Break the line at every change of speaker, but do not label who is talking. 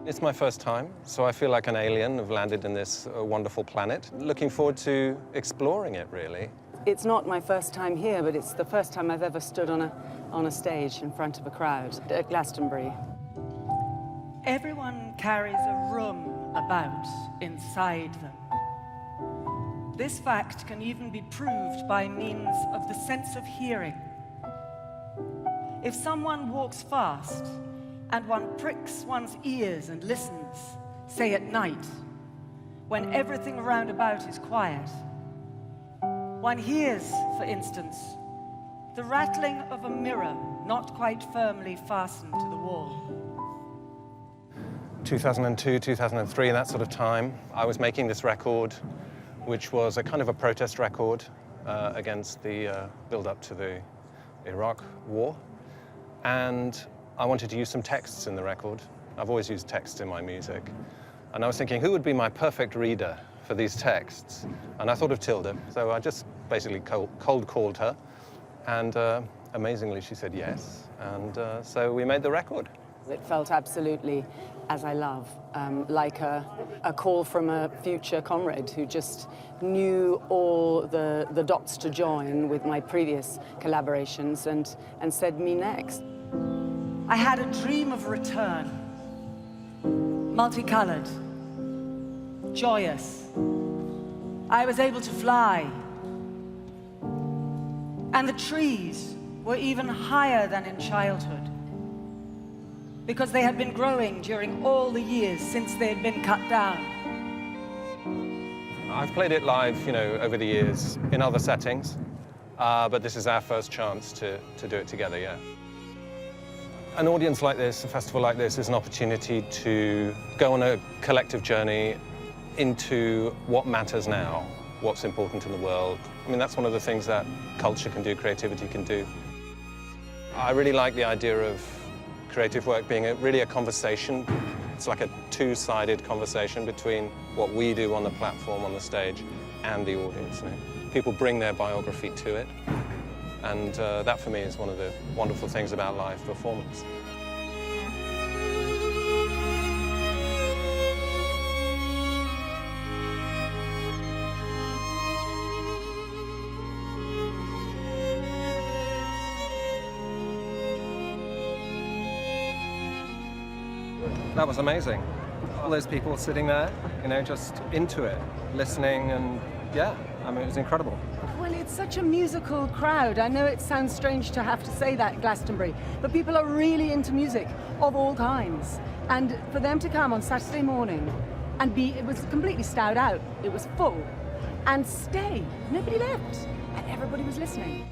It's my first time, so I feel like an alien. I've landed in this wonderful planet. Looking forward to exploring it, really.
It's not my first time here, but it's the first time I've ever stood on a stage in front of a crowd at Glastonbury.
Everyone carries a room about inside them. This fact can even be proved by means of the sense of hearing. If someone walks fast and one pricks one's ears and listens, say at night, when everything around about is quiet, one hears, for instance, the rattling of a mirror not quite firmly fastened to the wall.
2002, 2003, that sort of time, I was making this record, which was a kind of a protest record against the build-up to the Iraq War. And I wanted to use some texts in the record. I've always used text in my music. And I was thinking, who would be my perfect reader for these texts? And I thought of Tilda. So I just basically cold called her. And amazingly, she said yes. And so we made the record.
It felt absolutely, as I love, like a call from a future comrade who just knew all the dots to join with my previous collaborations and said, me next.
I had a dream of return, multicolored, joyous. I was able to fly. And the trees were even higher than in childhood, because they had been growing during all the years since they had been cut down.
I've played it live, you know, over the years in other settings, but this is our first chance to do it together, yeah. An audience like this, a festival like this, is an opportunity to go on a collective journey into what matters now, what's important in the world. I mean, that's one of the things that culture can do, creativity can do. I really like the idea of creative work being really a conversation. It's like a two-sided conversation between what we do on the platform, on the stage, and the audience. You know? People bring their biography to it, and that for me is one of the wonderful things about live performance. That was amazing. All those people sitting there, you know, just into it, listening, and yeah, I mean, it was incredible.
Well, it's such a musical crowd. I know it sounds strange to have to say that at Glastonbury, but people are really into music of all kinds. And for them to come on Saturday morning and it was completely stowed out, it was full, and stay, nobody left, and everybody was listening.